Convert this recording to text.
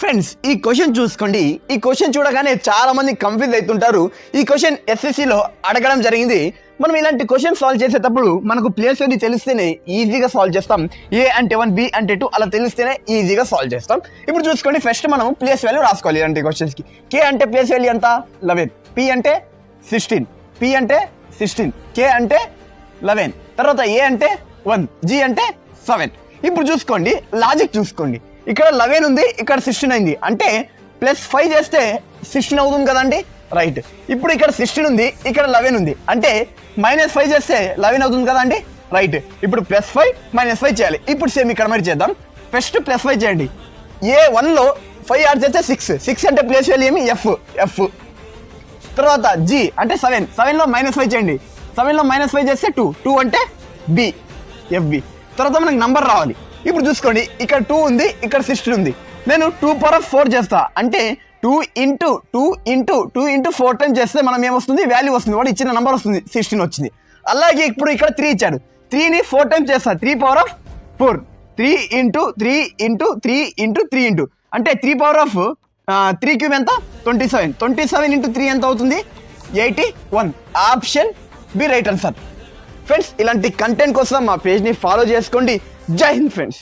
Friends ఈ question చూసుకోండి. ఈ క్వశ్చన్ చూడగానే చాలా మంది కన్ఫ్యూజ్ అవుతుంటారు. ఈ క్వశ్చన్ ఎస్ఎస్సిలో అడగడం జరిగింది. మనం ఇలాంటి క్వశ్చన్ సాల్వ్ చేసేటప్పుడు మనకు ప్లేస్ వాల్యూ తెలిస్తేనే ఈజీగా సాల్వ్ చేస్తాం. ఏ అంటే 1, బి అంటే 2 అలా తెలిస్తేనే ఈజీగా సాల్వ్ చేస్తాం. ఇప్పుడు చూసుకోండి, ఫస్ట్ మనం ప్లేస్ వాల్యూ రాసుకోవాలి ఇలాంటి క్వశ్చన్స్కి. కే అంటే ప్లేస్ వాల్యూ ఎంత 11, పి అంటే 16, పి అంటే 16, కే అంటే 11, తర్వాత ఏ అంటే 1, జి అంటే 7. ఇప్పుడు చూసుకోండి, లాజిక్ చూసుకోండి. ఇక్కడ 11 ఉంది, ఇక్కడ 16 అయింది, అంటే +5 చేస్తే 16 అవుతుంది కదండి, రైట్. ఇప్పుడు ఇక్కడ 16 ఉంది, ఇక్కడ 11 ఉంది, అంటే -5 చేస్తే 11 అవుతుంది కదండి, రైట్. ఇప్పుడు +5 -5 చేయాలి. ఇప్పుడు సేమ్ ఇక్కడ మరి చేద్దాం. ఫస్ట్ +5 చేయండి. A1లో 5 యాడ్ చేస్తే 6 అంటే ప్లేస్ వాల్యూ ఏమి ఎఫ్. తర్వాత జి అంటే 7లో -5 చేయండి. 7లో -5 చేస్తే 2 అంటే బి, ఎఫ్బి. తర్వాత మనకి నంబర్ రావాలి. ఇప్పుడు చూసుకోండి, ఇక్కడ 2 ఉంది, ఇక్కడ 16 ఉంది. నేను 2⁴ చేస్తా, అంటే 2 × 4 టైమ్స్ చేస్తే మనం ఏమొస్తుంది, వాల్యూ వస్తుంది, వాడు ఇచ్చిన నెంబర్ వస్తుంది, 16 వచ్చింది. అలాగే ఇప్పుడు ఇక్కడ 3 ఇచ్చాడు, 3ని 4 టైమ్స్ చేస్తా, 3⁴ 3 × 3 అంటే 3⁴3³ ఎంత 27 × 3 ఎంత అవుతుంది 81. Option B right answer. Friends ఇలాంటి కంటెంట్ కోసం మా పేజ్ని ఫాలో చేసుకోండి. జై హింద్ ఫ్రెండ్స్.